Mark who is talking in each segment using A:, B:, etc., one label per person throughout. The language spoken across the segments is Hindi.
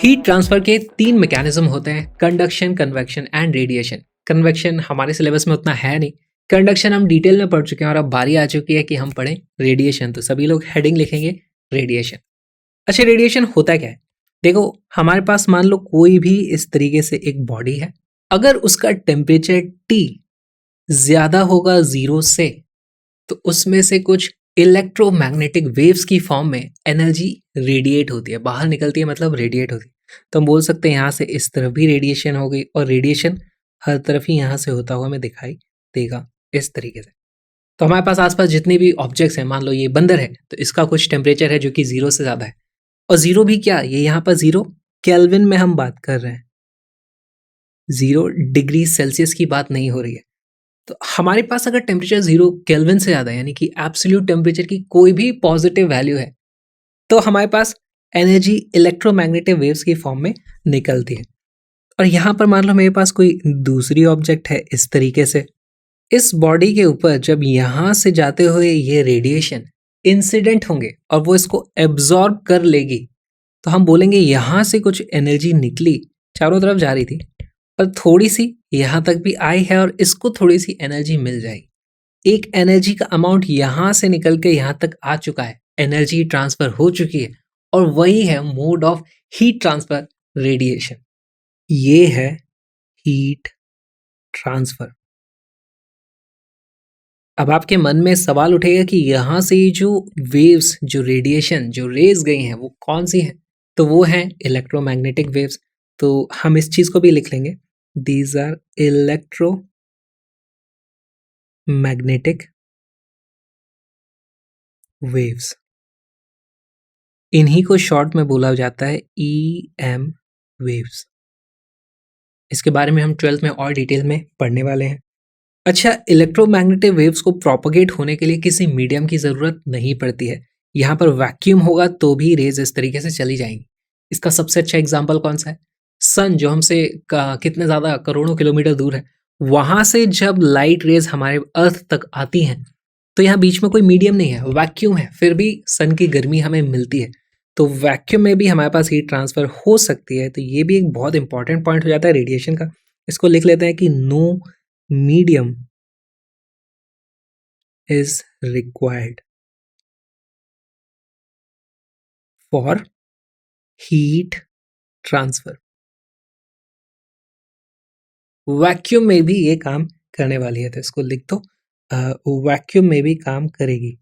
A: हीट ट्रांसफर के 3 मैकेनिज्म होते हैं: conduction, convection and radiation. Convection हमारे सिलेबस में उतना है नहीं, कंडक्शन हम डिटेल में पढ़ चुके हैं और अब बारी आ चुकी है कि हम पढ़ें रेडिएशन। तो सभी लोग हेडिंग लिखेंगे रेडिएशन। अच्छा, रेडिएशन होता क्या है? देखो, हमारे पास मान लो कोई भी इस तरीके से एक बॉडी है, अगर उसका टेम्परेचर T ज्यादा होगा 0 से, तो उसमें से कुछ इलेक्ट्रोमैग्नेटिक वेव्स की फॉर्म में एनर्जी रेडिएट होती है, बाहर निकलती है, मतलब रेडिएट होती है। तो हम बोल सकते हैं यहाँ से इस तरफ भी रेडिएशन हो गई, और रेडिएशन हर तरफ ही यहाँ से होता हुआ हमें दिखाई देगा इस तरीके से। तो हमारे पास आसपास जितने भी ऑब्जेक्ट्स हैं, मान लो ये बंदर है, तो इसका कुछ टेम्परेचर है जो कि 0 से ज़्यादा है। और 0 भी क्या, ये यहाँ पर 0 केल्विन में हम बात कर रहे हैं, 0 डिग्री सेल्सियस की बात नहीं हो रही है। तो हमारे पास अगर टेम्परेचर 0 केल्विन से ज़्यादा है, यानी कि एब्सोल्यूट टेम्परेचर की कोई भी पॉजिटिव वैल्यू है, तो हमारे पास एनर्जी इलेक्ट्रोमैग्नेटिक वेव्स की फॉर्म में निकलती है। और यहाँ पर मान लो मेरे पास कोई दूसरी ऑब्जेक्ट है इस तरीके से, इस बॉडी के ऊपर जब यहाँ से जाते हुए ये रेडिएशन इंसिडेंट होंगे और वो इसको एब्जॉर्ब कर लेगी, तो हम बोलेंगे यहाँ से कुछ एनर्जी निकली, चारों तरफ जा रही थी और थोड़ी सी यहाँ तक भी आई है और इसको थोड़ी सी एनर्जी मिल जाएगी। एक एनर्जी का अमाउंट यहाँ से निकल के यहाँ तक आ चुका है, एनर्जी ट्रांसफर हो चुकी है, और वही है mode of heat transfer, radiation. ये है हीट ट्रांसफर। अब आपके मन में सवाल उठेगा कि यहाँ से जो वेव्स, जो रेडिएशन, जो रेज गई हैं, वो कौन सी हैं? तो वो हैं इलेक्ट्रोमैग्नेटिक वेव्स। तो हम इस चीज को भी लिख लेंगे, दीज आर इलेक्ट्रोमैग्नेटिक वेव्स। इन्हीं को शॉर्ट में बोला जाता है EM वेव्स। इसके बारे में हम 12th में और डिटेल में पढ़ने वाले हैं। अच्छा, इलेक्ट्रोमैग्नेटिक वेव्स को प्रोपोगेट होने के लिए किसी मीडियम की ज़रूरत नहीं पड़ती है। यहाँ पर वैक्यूम होगा तो भी रेज इस तरीके से चली जाएंगी। इसका सबसे अच्छा एग्जाम्पल कौन सा है? सन, जो हमसे कितने ज़्यादा करोड़ों किलोमीटर दूर है, वहाँ से जब लाइट रेज हमारे अर्थ तक आती हैं, तो यहाँ बीच में कोई मीडियम नहीं है, वैक्यूम है, फिर भी सन की गर्मी हमें मिलती है। तो वैक्यूम में भी हमारे पास हीट ट्रांसफर हो सकती है। तो ये भी एक बहुत इंपॉर्टेंट पॉइंट हो जाता है रेडिएशन का। इसको लिख लेते हैं कि no medium is required for heat transfer। Vacuum में भी ये काम करने वाली है, तो इसको लिख दो, वैक्यूम में भी काम करेगी,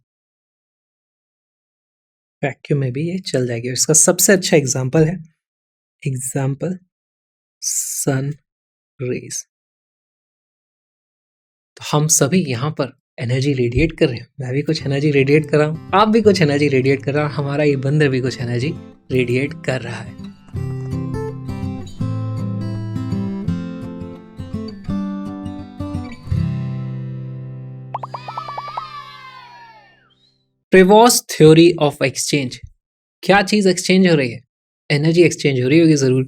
A: वैक्यूम में भी ये चल जाएगी। इसका सबसे अच्छा एग्जांपल है, एग्जांपल सन रेज। तो हम सभी यहाँ पर एनर्जी रेडिएट कर रहे हैं, मैं भी कुछ एनर्जी रेडिएट कर रहा हूँ, आप भी कुछ एनर्जी रेडिएट कर रहा हूँ, हमारा ये बंदर भी कुछ एनर्जी रेडिएट कर रहा है। प्रेवॉस थ्योरी ऑफ एक्सचेंज। क्या चीज एक्सचेंज हो रही है? एनर्जी एक्सचेंज हो रही होगी जरूर।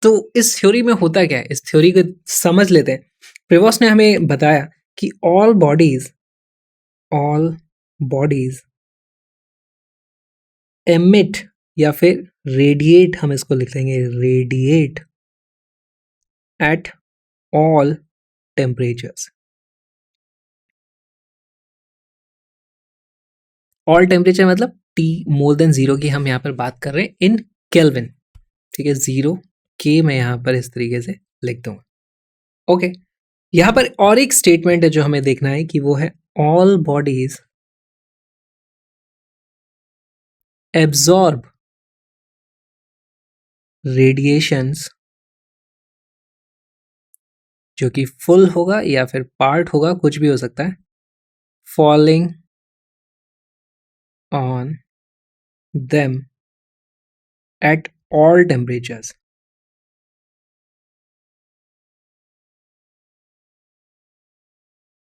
A: तो इस थ्योरी में होता क्या है, इस थ्योरी को समझ लेते हैं। प्रेवॉस ने हमें बताया कि ऑल बॉडीज एमिट या फिर रेडिएट, हम इसको लिख लेंगे radiate at all temperatures. All temperature मतलब T मोर देन 0 की हम यहाँ पर बात कर रहे हैं इन केल्विन, ठीक है। 0 K मैं यहाँ पर इस तरीके से लिख दूंगा, ओके। यहाँ पर और एक स्टेटमेंट है जो हमें देखना है कि वो है ऑल बॉडीज एब्जॉर्ब रेडिएशंस, जो कि फुल होगा या फिर पार्ट होगा, कुछ भी हो सकता है, falling on them at all temperatures.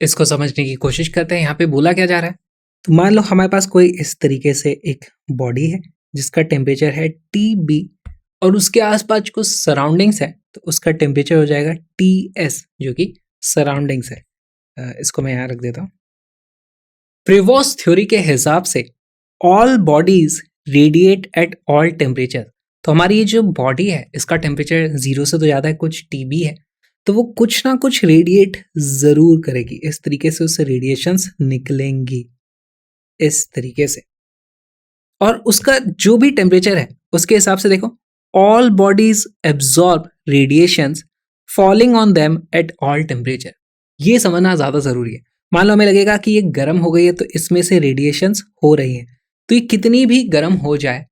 A: इसको समझने की कोशिश करते हैं। यहाँ पे बोला क्या जा रहा है, तो मान लो हमारे पास कोई इस तरीके से एक बॉडी है जिसका टेम्परेचर है TB और उसके आसपास कुछ सराउंडिंग्स है, तो उसका टेम्परेचर हो जाएगा TS, जो कि सराउंडिंग्स है। इसको मैं यहाँ रख देता हूँ। प्रेवॉस थ्योरी के हिसाब से all bodies radiate at all temperature, तो हमारी ये जो बॉडी है इसका टेम्परेचर 0 से तो ज़्यादा है, कुछ टीबी है, तो वो कुछ ना कुछ रेडिएट ज़रूर करेगी। इस तरीके से उससे रेडिएशंस निकलेंगी इस तरीके से, और उसका जो भी टेम्परेचर है उसके हिसाब से देखो, all bodies absorb radiations falling on them at all temperature. ये समझना ज़्यादा ज़रूरी है। मान लो हमें लगेगा कि ये गर्म हो गई है तो इसमें से रेडिएशंस हो रही हैं, तो ये कितनी भी गर्म हो जाए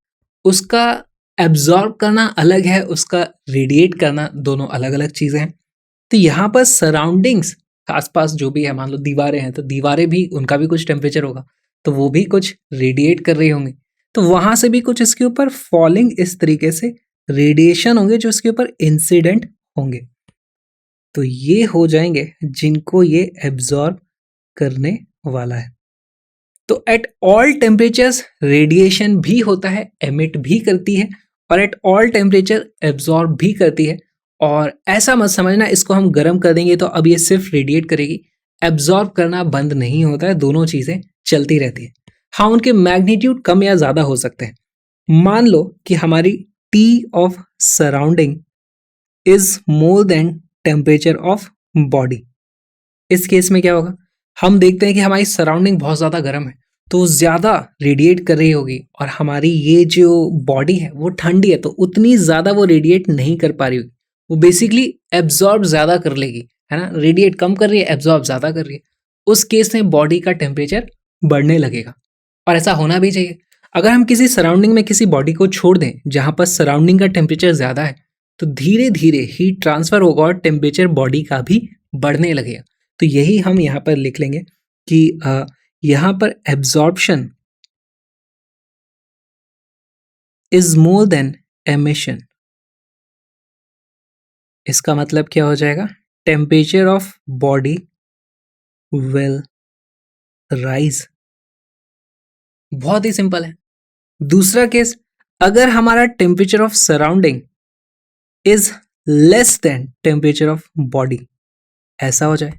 A: उसका एब्जॉर्ब करना अलग है, उसका रेडिएट करना दोनों अलग अलग चीज़ें हैं। तो यहाँ पर सराउंडिंग्स आसपास जो भी है, मान लो दीवारें हैं तो दीवारें भी, उनका भी कुछ टेम्परेचर होगा, तो वो भी कुछ रेडिएट कर रही होंगी, तो वहां से भी कुछ इसके ऊपर फॉलिंग इस तरीके से रेडिएशन होंगे जो इसके ऊपर इंसिडेंट होंगे, तो ये हो जाएंगे जिनको ये एब्जॉर्ब करने वाला है। तो एट ऑल टेम्परेचर्स रेडिएशन भी होता है, एमिट भी करती है, और एट ऑल टेम्परेचर एब्जॉर्ब भी करती है। और ऐसा मत समझना इसको हम गर्म कर देंगे तो अब ये सिर्फ रेडिएट करेगी, एब्जॉर्ब करना बंद नहीं होता है, दोनों चीजें चलती रहती है। हाँ, उनके मैग्नीट्यूड कम या ज्यादा हो सकते हैं। मान लो कि हमारी T of surrounding is more than temperature of body. इस केस में क्या होगा, हम देखते हैं कि हमारी सराउंडिंग बहुत ज़्यादा गर्म है तो ज़्यादा रेडिएट कर रही होगी, और हमारी ये जो बॉडी है वो ठंडी है तो उतनी ज़्यादा वो रेडिएट नहीं कर पा रही होगी, वो बेसिकली एब्जॉर्ब ज़्यादा कर लेगी, है ना। रेडिएट कम कर रही है, एब्जॉर्ब ज़्यादा कर रही है, उस केस में बॉडी का टेम्परेचर बढ़ने लगेगा। और ऐसा होना भी चाहिए। अगर हम किसी सराउंडिंग में किसी बॉडी को छोड़ दें जहाँ पर सराउंडिंग का टेम्परेचर ज़्यादा है तो धीरे धीरे हीट ट्रांसफर होगा और टेम्परेचर बॉडी का भी बढ़ने लगेगा। तो यही हम यहाँ पर लिख लेंगे कि यहाँ पर absorption is more than emission. इसका मतलब क्या हो जाएगा, temperature of body will rise. बहुत ही सिंपल है। दूसरा केस, अगर हमारा temperature of surrounding is less then temperature of body, ऐसा हो जाए,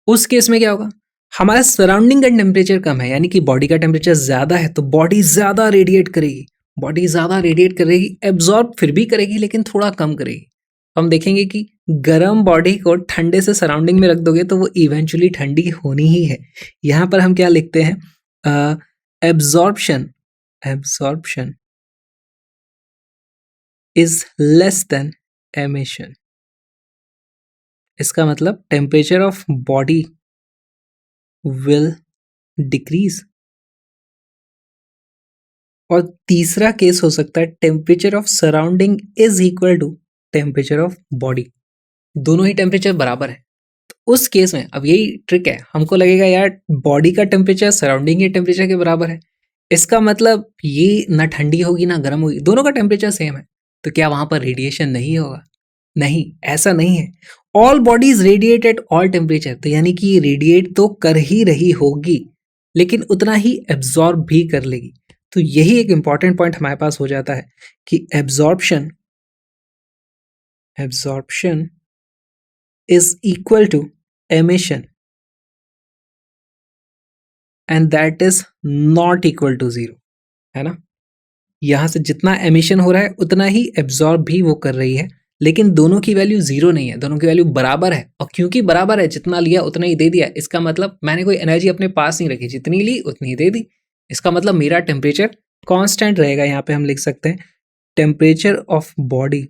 A: उस केस में क्या होगा, हमारा सराउंडिंग का टेम्परेचर कम है यानी कि बॉडी का टेम्परेचर ज्यादा है तो बॉडी ज्यादा रेडिएट करेगी, बॉडी ज्यादा रेडिएट करेगी, एब्जॉर्ब फिर भी करेगी लेकिन थोड़ा कम करेगी। हम देखेंगे कि गर्म बॉडी को ठंडे से सराउंडिंग में रख दोगे तो वो इवेंचुअली ठंडी होनी ही है। यहाँ पर हम क्या लिखते हैं, absorption is less than emission. इसका मतलब temperature of body will decrease. और तीसरा केस हो सकता है temperature of surrounding is equal to temperature of body, दोनों ही टेम्परेचर बराबर है। तो उस केस में अब यही ट्रिक है, हमको लगेगा यार बॉडी का टेम्परेचर सराउंडिंग के टेम्परेचर के बराबर है, इसका मतलब ये ना ठंडी होगी ना गर्म होगी, दोनों का टेम्परेचर सेम है, तो क्या वहां पर रेडिएशन नहीं होगा? नहीं, ऐसा नहीं है। All bodies radiate at all temperature, तो यानी कि ये रेडिएट तो कर ही रही होगी लेकिन उतना ही एब्जॉर्ब भी कर लेगी। तो यही एक इंपॉर्टेंट पॉइंट हमारे पास हो जाता है कि absorption is equal to emission and that is not equal to zero, है ना। यहां से जितना एमिशन हो रहा है उतना ही एब्जॉर्ब भी वो कर रही है, लेकिन दोनों की वैल्यू जीरो नहीं है, दोनों की वैल्यू बराबर है। और क्योंकि बराबर है, जितना लिया उतना ही दे दिया, इसका मतलब मैंने कोई एनर्जी अपने पास नहीं रखी, जितनी ली उतनी ही दे दी। इसका मतलब मेरा टेम्परेचर कांस्टेंट रहेगा। यहाँ पे हम लिख सकते हैं temperature of body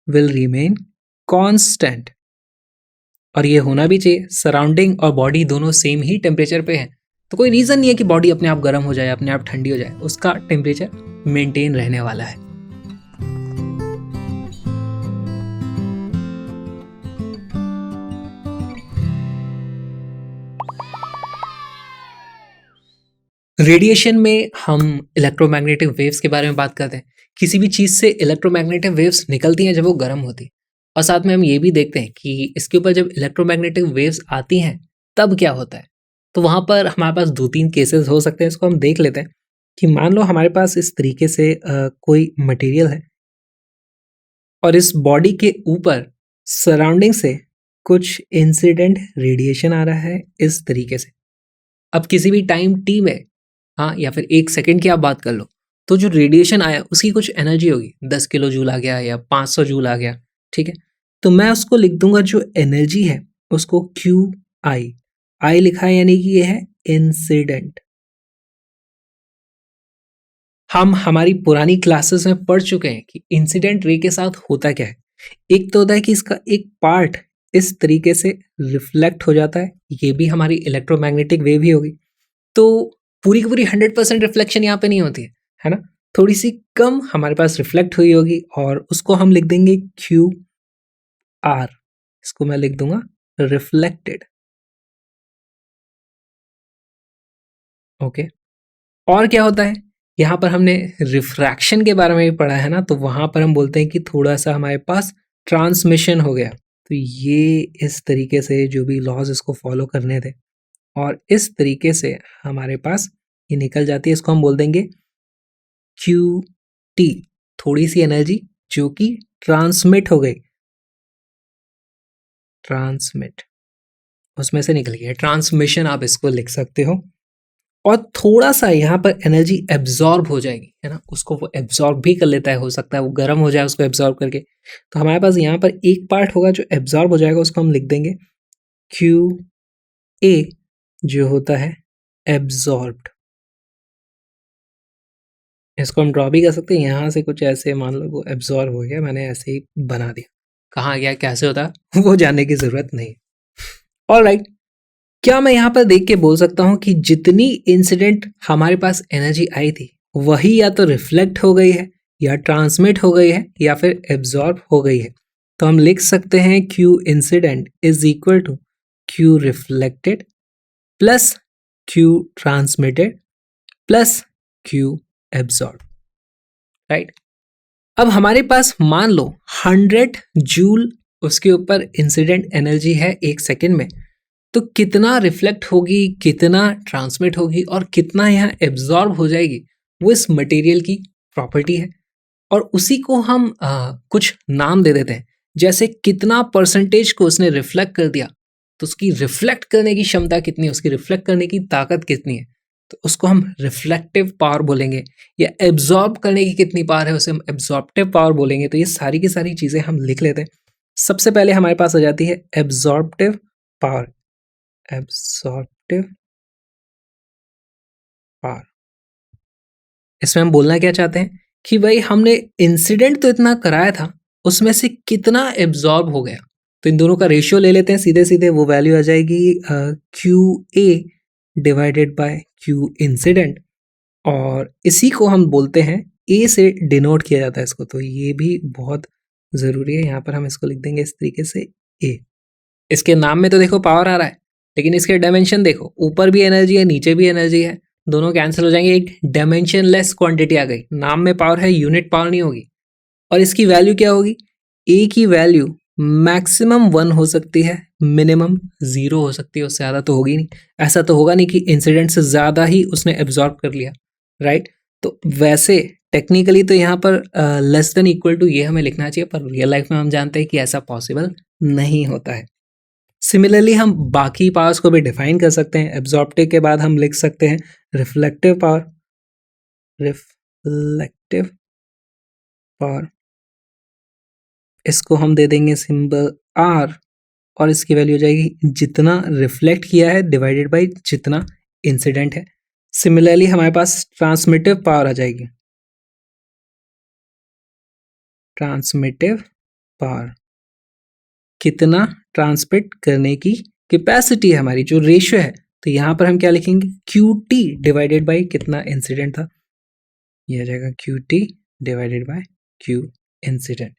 A: will remain constant, और ये होना भी चाहिए। सराउंडिंग और बॉडी दोनों सेम ही टेम्परेचर पे हैं, तो कोई रीज़न नहीं है कि बॉडी अपने आप गर्म हो जाए, अपने आप ठंडी हो जाए, उसका टेम्परेचर मेंटेन रहने वाला है। रेडिएशन में हम इलेक्ट्रोमैग्नेटिक वेव्स के बारे में बात करते हैं। किसी भी चीज़ से इलेक्ट्रोमैग्नेटिक वेव्स निकलती हैं जब वो गर्म होती है, और साथ में हम ये भी देखते हैं कि इसके ऊपर जब इलेक्ट्रोमैग्नेटिक वेव्स आती हैं तब क्या होता है। तो वहाँ पर हमारे पास 2-3 केसेस हो सकते हैं, इसको हम देख लेते हैं कि मान लो हमारे पास इस तरीके से कोई मटेरियल है और इस बॉडी के ऊपर सराउंडिंग से कुछ इंसिडेंट रेडिएशन आ रहा है इस तरीके से। अब किसी भी टाइम टी में, हाँ, या फिर 1 सेकंड की आप बात कर लो, तो जो रेडिएशन आया उसकी कुछ एनर्जी होगी, 10 किलो जूल आ गया या 500 जूल आ गया, ठीक है। तो मैं उसको लिख दूंगा जो एनर्जी है उसको क्यू आई, आई लिखा है यानी कि ये है इंसिडेंट। हम हमारी पुरानी क्लासेस में पढ़ चुके हैं कि इंसिडेंट रे के साथ होता क्या है। एक तो होता है कि इसका एक पार्ट इस तरीके से रिफ्लेक्ट हो जाता है, ये भी हमारी इलेक्ट्रोमैग्नेटिक वेव ही होगी। तो पूरी की पूरी 100% रिफ्लेक्शन यहाँ पे नहीं होती है ना, थोड़ी सी कम हमारे पास रिफ्लेक्ट हुई होगी और उसको हम लिख देंगे क्यू आर, इसको मैं लिख दूंगा रिफ्लेक्टेड। ओके, और क्या होता है, यहाँ पर हमने रिफ्रैक्शन के बारे में भी पढ़ा है ना, तो वहां पर हम बोलते हैं कि थोड़ा सा हमारे पास ट्रांसमिशन हो गया। तो ये इस तरीके से जो भी लॉज इसको फॉलो करने थे और इस तरीके से हमारे पास ये निकल जाती है, इसको हम बोल देंगे क्यू टी, थोड़ी सी एनर्जी जो कि ट्रांसमिट हो गई, ट्रांसमिट उसमें से निकल गई, ट्रांसमिशन आप इसको लिख सकते हो। और थोड़ा सा यहाँ पर एनर्जी एब्जॉर्ब हो जाएगी, है ना, उसको वो एब्जॉर्ब भी कर लेता है, हो सकता है वो गर्म हो जाए उसको एब्जॉर्ब करके। तो हमारे पास यहाँ पर एक पार्ट होगा जो एब्जॉर्ब हो जाएगा, उसको हम लिख देंगे क्यू ए, जो होता है एब्जॉर्ब्ड। इसको हम ड्रॉ भी कर सकते हैं, यहाँ से कुछ ऐसे मान लो वो एब्जॉर्ब हो गया, मैंने ऐसे ही बना दिया, कहाँ गया कैसे होता है वो जानने की जरूरत नहीं। ऑलराइट, क्या मैं यहाँ पर देख के बोल सकता हूँ कि जितनी इंसिडेंट हमारे पास एनर्जी आई थी वही या तो रिफ्लेक्ट हो गई है या ट्रांसमिट हो गई है या फिर एब्जॉर्ब हो गई है। तो हम लिख सकते हैं Q incident is equal to Q reflected plus Q transmitted plus Q absorb, right. अब हमारे पास मान लो 100 जूल उसके ऊपर इंसिडेंट एनर्जी है एक सेकेंड में, तो कितना रिफ्लेक्ट होगी, कितना ट्रांसमिट होगी और कितना यहाँ एब्जॉर्ब हो जाएगी, वो इस मटेरियल की प्रॉपर्टी है। और उसी को हम कुछ नाम दे देते हैं, जैसे कितना परसेंटेज को उसने रिफ्लेक्ट कर दिया, तो उसकी रिफ्लेक्ट करने की क्षमता कितनी है, उसकी रिफ्लेक्ट करने की ताकत कितनी है, तो उसको हम रिफ्लेक्टिव पावर बोलेंगे। या एब्जॉर्ब करने की कितनी पावर है, उसे हम एब्जॉर्प्टिव पावर बोलेंगे। तो ये सारी की सारी चीज़ें हम लिख लेते हैं। सबसे पहले हमारे पास आ जाती है एब्जॉर्प्टिव पावर, एब्सॉर्प्टिव पावर। इसमें हम बोलना क्या चाहते हैं कि भाई हमने इंसिडेंट तो इतना कराया था, उसमें से कितना एब्जॉर्ब हो गया। तो इन दोनों का रेशियो ले लेते हैं, सीधे सीधे वो वैल्यू आ जाएगी Q A divided by Q incident, और इसी को हम बोलते हैं ए से डिनोट किया जाता है इसको। तो ये भी बहुत ज़रूरी है, यहाँ पर हम इसको लिख देंगे इस तरीके से ए। इसके नाम में तो देखो पावर आ रहा है, लेकिन इसके डायमेंशन देखो, ऊपर भी एनर्जी है नीचे भी एनर्जी है, दोनों कैंसिल हो जाएंगे, एक डायमेंशनलेस क्वांटिटी आ गई। नाम में पावर है, यूनिट पावर नहीं होगी। और इसकी वैल्यू क्या होगी, ए की वैल्यू मैक्सिमम 1 हो सकती है, मिनिमम 0 हो सकती है, उससे ज़्यादा तो होगी नहीं। ऐसा तो होगा नहीं कि इंसिडेंट से ज़्यादा ही उसने एब्जॉर्ब कर लिया, राइट। तो वैसे टेक्निकली तो यहाँ पर लेस देन इक्वल टू ये हमें लिखना चाहिए, पर रियल लाइफ में हम जानते हैं कि ऐसा पॉसिबल नहीं होता है। सिमिलरली हम बाकी पावर्स को भी डिफाइन कर सकते हैं। एब्जॉर्प्टिव के बाद हम लिख सकते हैं रिफ्लेक्टिव पावर, रिफ्लेक्टिव पावर, इसको हम दे देंगे सिंबल आर, और इसकी वैल्यू हो जाएगी जितना रिफ्लेक्ट किया है डिवाइडेड बाय जितना इंसिडेंट है। सिमिलरली हमारे पास ट्रांसमिटिव पावर आ जाएगी, ट्रांसमिटिव पावर, कितना ट्रांसमिट करने की कैपेसिटी है हमारी, जो रेशियो है। तो यहाँ पर हम क्या लिखेंगे, क्यू टी डिवाइडेड बाई कितना इंसिडेंट था, ये आ जाएगा Q T divided by Q incident.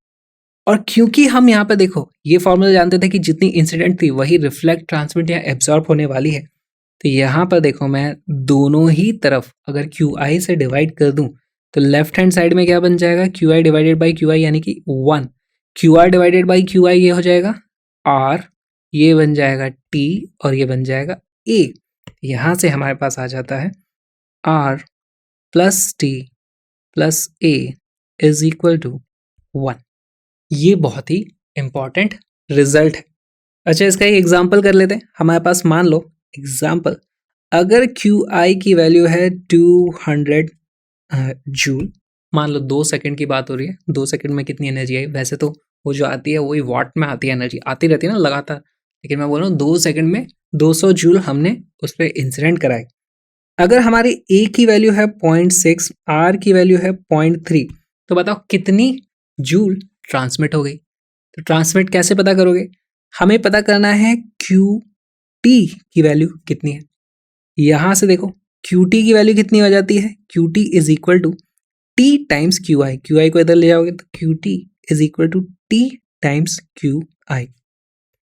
A: और क्योंकि हम यहाँ पे देखो ये फॉर्मूला जानते थे कि जितनी इंसिडेंट थी वही रिफ्लेक्ट, ट्रांसमिट या एब्जॉर्ब होने वाली है, तो यहाँ पर देखो मैं दोनों ही तरफ अगर क्यू आई से डिवाइड कर दूं तो लेफ्ट हैंड साइड में क्या बन जाएगा, Q I divided by Q I यानी कि 1, Q R divided by Q I ये हो जाएगा आर, ये बन जाएगा टी और ये बन जाएगा ए। यहाँ से हमारे पास आ जाता है R plus T plus A is equal to 1। ये बहुत ही इंपॉर्टेंट रिजल्ट है। अच्छा, इसका एक एग्जाम्पल कर लेते हैं। हमारे पास मान लो एग्जाम्पल, अगर क्यू आई की वैल्यू है 200 जूल। मान लो 2 सेकंड की बात हो रही है, 2 सेकंड में कितनी एनर्जी आई? वैसे तो वो जो आती है वही वॉट में आती है, एनर्जी आती रहती है ना लगातार, लेकिन मैं बोल रहा हूँ 2 सेकंड में 200 जूल हमने उस पर इंसिडेंट कराए। अगर हमारी ए की वैल्यू है 0.6, आर की वैल्यू है 0.3, तो बताओ कितनी जूल ट्रांसमिट हो गई? तो ट्रांसमिट कैसे पता करोगे? हमें पता करना है क्यू टी की वैल्यू कितनी है। यहां से देखो क्यू टी की वैल्यू कितनी हो जाती है? Q T is equal to T times Q I. Q I को इधर ले जाओगे तो Q T is equal to T times Q I.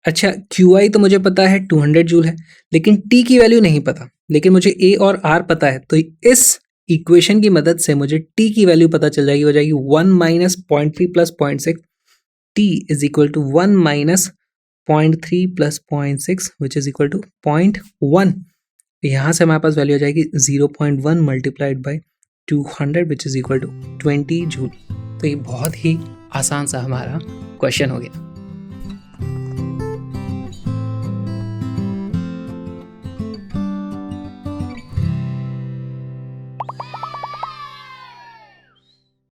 A: अच्छा, क्यू आई तो मुझे पता है 200 जूल है, लेकिन टी की वैल्यू नहीं पता, लेकिन मुझे ए और आर पता है। तो इस इक्वेशन की मदद से मुझे टी की वैल्यू पता चल जाएगी, हो जाएगी 1 minus 0.3 plus 0.6, T is equal to 1 minus 0.3 plus 0.6 which is equal to 0.1। यहाँ से हमारे पास वैल्यू आ जाएगी 0.1 multiplied by 200 which is equal to 20 joule. तो ये बहुत ही आसान सा हमारा क्वेश्चन हो गया।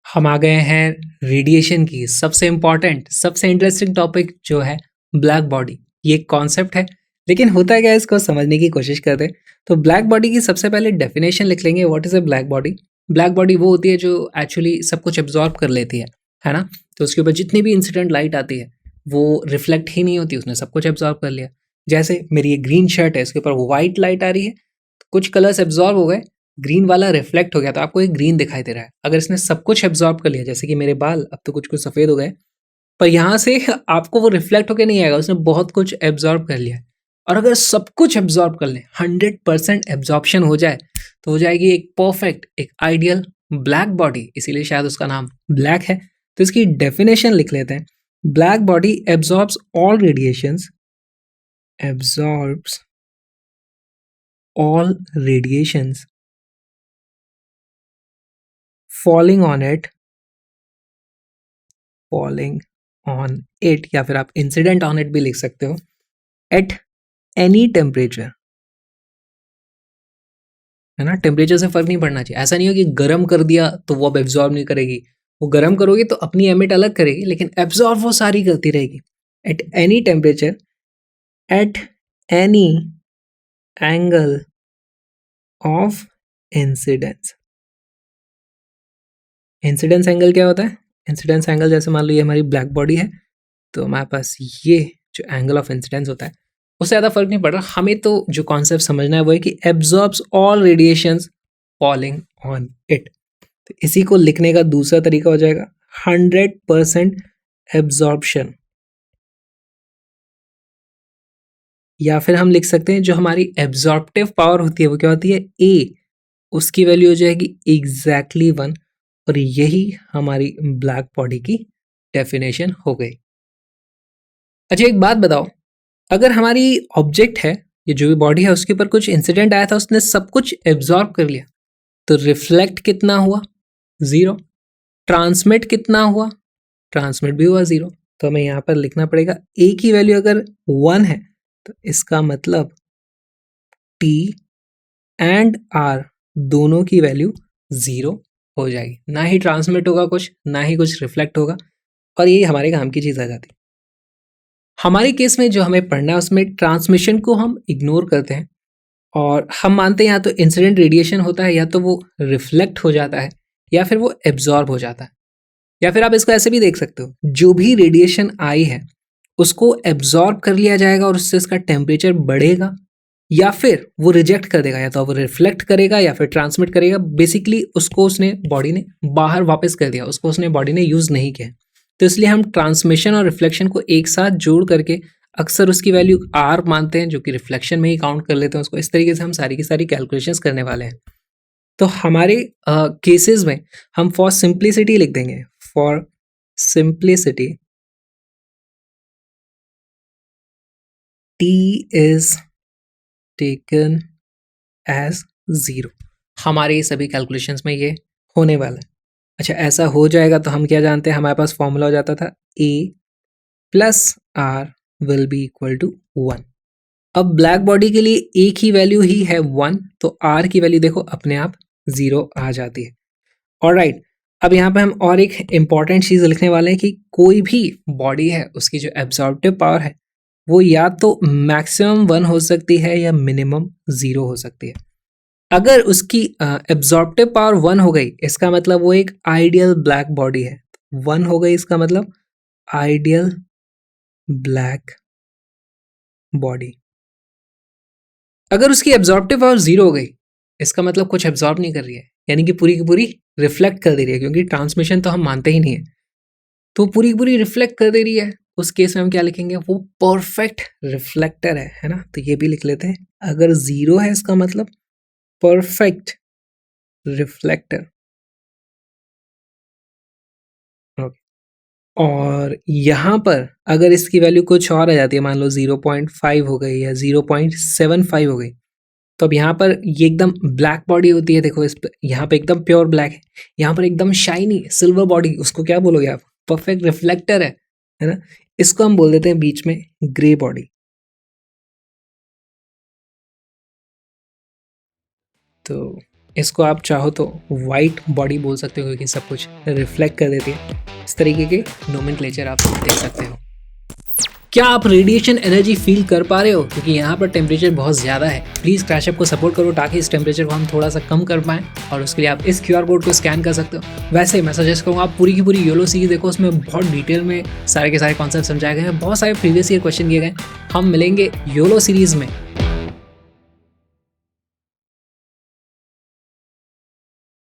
A: हम आ गए हैं रेडिएशन की सबसे इंपॉर्टेंट, सबसे इंटरेस्टिंग टॉपिक जो है ब्लैक बॉडी। ये एक कॉन्सेप्ट है, लेकिन होता है क्या, इसको समझने की कोशिश करते हैं। तो ब्लैक बॉडी की सबसे पहले डेफिनेशन लिख लेंगे। What is a black body? Black body वो होती है जो एक्चुअली सब कुछ एब्जॉर्ब कर लेती है ना। तो उसके ऊपर जितनी भी इंसिडेंट लाइट आती है वो रिफ्लेक्ट ही नहीं होती, उसने सब कुछ एब्जॉर्ब कर लिया। जैसे मेरी ये ग्रीन शर्ट है, इसके ऊपर व्हाइट लाइट आ रही है, तो कुछ कलर्स एब्जॉर्ब हो गए, ग्रीन वाला रिफ्लेक्ट हो गया, तो आपको एक ग्रीन दिखाई दे रहा है। अगर इसने सब कुछ एब्जॉर्ब कर लिया, जैसे कि मेरे बाल अब तो कुछ कुछ सफ़ेद हो गए, पर यहाँ से आपको वो रिफ्लेक्ट होकर नहीं आएगा, उसने बहुत कुछ एब्जॉर्ब कर लिया है। और अगर सब कुछ एब्जॉर्ब कर ले, 100% एब्जॉर्प्शन हो जाए, तो हो जाएगी एक परफेक्ट, एक आइडियल ब्लैक बॉडी। इसीलिए शायद उसका नाम ब्लैक है। तो इसकी डेफिनेशन लिख लेते हैं। Black body absorbs all radiations, absorbs all radiations falling on it, falling on it, या फिर आप इंसिडेंट ऑन इट भी लिख सकते हो, एट एनी टेम्परेचर, है ना। टेम्परेचर से फर्क नहीं पड़ना चाहिए। ऐसा नहीं हो कि गर्म कर दिया तो वो अब एब्जॉर्ब नहीं करेगी, वो गर्म करोगे तो अपनी एमिट अलग करेगी, लेकिन एब्जॉर्ब वो सारी करती रहेगी। At any temperature, at any angle of incidence. Incidence angle क्या होता है? इंसिडेंस एंगल, जैसे मान लो ये हमारी ब्लैक बॉडी है, तो हमारे पास ये जो एंगल ऑफ इंसिडेंस होता है उससे ज़्यादा फर्क नहीं पड़ रहा। हमें तो जो कॉन्सेप्ट समझना है वो है कि absorbs all radiations falling on it. तो इसी को लिखने का दूसरा तरीका हो जाएगा 100% एब्जॉर्प्शन, या फिर हम लिख सकते हैं जो हमारी एब्जॉर्प्टिव पावर होती है वो क्या होती है? ए, उसकी वैल्यू हो जाएगी एग्जैक्टली 1। और यही हमारी ब्लैक बॉडी की डेफिनेशन हो गई। अच्छा, एक बात बताओ, अगर हमारी ऑब्जेक्ट है, ये जो भी बॉडी है, उसके ऊपर कुछ इंसिडेंट आया था, उसने सब कुछ एब्जॉर्ब कर लिया, तो रिफ्लेक्ट कितना हुआ? 0। ट्रांसमिट कितना हुआ? ट्रांसमिट भी हुआ 0। तो हमें यहाँ पर लिखना पड़ेगा ए की वैल्यू अगर 1 है तो इसका मतलब टी एंड आर दोनों की वैल्यू 0 हो जाएगी। ना ही ट्रांसमिट होगा कुछ, ना ही कुछ रिफ्लेक्ट होगा, और ये हमारे काम की चीज़ आ जाती है। हमारे केस में जो हमें पढ़ना है उसमें ट्रांसमिशन को हम इग्नोर करते हैं, और हम मानते हैं या तो इंसिडेंट रेडिएशन होता है, या तो वो रिफ्लेक्ट हो जाता है, या फिर वो एब्जॉर्ब हो जाता है। या फिर आप इसको ऐसे भी देख सकते हो, जो भी रेडिएशन आई है उसको एब्जॉर्ब कर लिया जाएगा और उससे इसका टेम्परेचर बढ़ेगा, या फिर वो रिजेक्ट कर देगा, या तो वो रिफ्लेक्ट करेगा या फिर ट्रांसमिट करेगा। बेसिकली उसको उसने बॉडी ने बाहर वापस कर दिया, उसको उसने बॉडी ने यूज़ नहीं किया। तो इसलिए हम ट्रांसमिशन और रिफ्लेक्शन को एक साथ जोड़ करके अक्सर उसकी वैल्यू आर मानते हैं, जो कि रिफ्लेक्शन में ही काउंट कर लेते हैं उसको। इस तरीके से हम सारी की सारी कैलकुलेशंस करने वाले हैं। तो हमारे केसेस में हम फॉर सिंप्लिसिटी लिख देंगे, for simplicity T is taken as 0। हमारे सभी कैलकुलेशंस में ये होने वाला है। अच्छा, ऐसा हो जाएगा तो हम क्या जानते हैं, हमारे पास फॉर्मूला हो जाता था A plus R will be equal to 1। अब ब्लैक बॉडी के लिए ए की वैल्यू ही है 1, तो आर की वैल्यू देखो अपने आप 0 आ जाती है। ऑलराइट, अब यहाँ पे हम और एक इम्पॉर्टेंट चीज़ लिखने वाले हैं कि कोई भी बॉडी है उसकी जो एब्जॉर्प्टिव पावर है वो या तो मैक्सिमम 1 हो सकती है या मिनिमम 0 हो सकती है। अगर उसकी एब्जॉर्प्टिव पावर 1 हो गई इसका मतलब वो एक आइडियल ब्लैक बॉडी है। 1 हो गई इसका मतलब आइडियल ब्लैक बॉडी। अगर उसकी एब्जॉर्प्टिव पावर 0 हो गई इसका मतलब कुछ एब्जॉर्ब नहीं कर रही है, यानी कि पूरी की पूरी रिफ्लेक्ट कर दे रही है, क्योंकि ट्रांसमिशन तो हम मानते ही नहीं है, तो पूरी की पूरी रिफ्लेक्ट कर दे रही है। उस केस में हम क्या लिखेंगे, वो परफेक्ट रिफ्लेक्टर है ना। तो ये भी लिख लेते हैं, अगर 0 है इसका मतलब परफेक्ट रिफ्लेक्टर। ओके, और यहाँ पर अगर इसकी वैल्यू कुछ और आ जाती है, मान लो 0.5 हो गई या 0.75 हो गई, तो अब यहाँ पर ये एकदम ब्लैक बॉडी होती है। देखो इस यहाँ पे एकदम प्योर ब्लैक है, यहाँ पर एकदम शाइनी सिल्वर बॉडी, उसको क्या बोलोगे आप, परफेक्ट रिफ्लेक्टर है ना। इसको हम बोल देते हैं बीच में ग्रे बॉडी। तो इसको आप चाहो तो वाइट बॉडी बोल सकते हो, क्योंकि सब कुछ रिफ्लेक्ट कर देती है। इस तरीके के नोमेनक्लेचर आप देख सकते हो। क्या आप रेडिएशन एनर्जी फील कर पा रहे हो, क्योंकि यहाँ पर टेम्परेचर बहुत ज़्यादा है। प्लीज़ क्रैशअप को सपोर्ट करो ताकि इस टेम्परेचर को हम थोड़ा सा कम कर पाएँ, और उसके लिए आप इस QR कोड को स्कैन कर सकते हो। वैसे मैं सजेस्ट करूँगा आप पूरी की पूरी योलो सीरीज देखो, उसमें बहुत डिटेल में सारे के सारे कॉन्सेप्ट समझाए गए हैं, बहुत सारे प्रीवियस ईयर क्वेश्चन किए गए। हम मिलेंगे योलो सीरीज़ में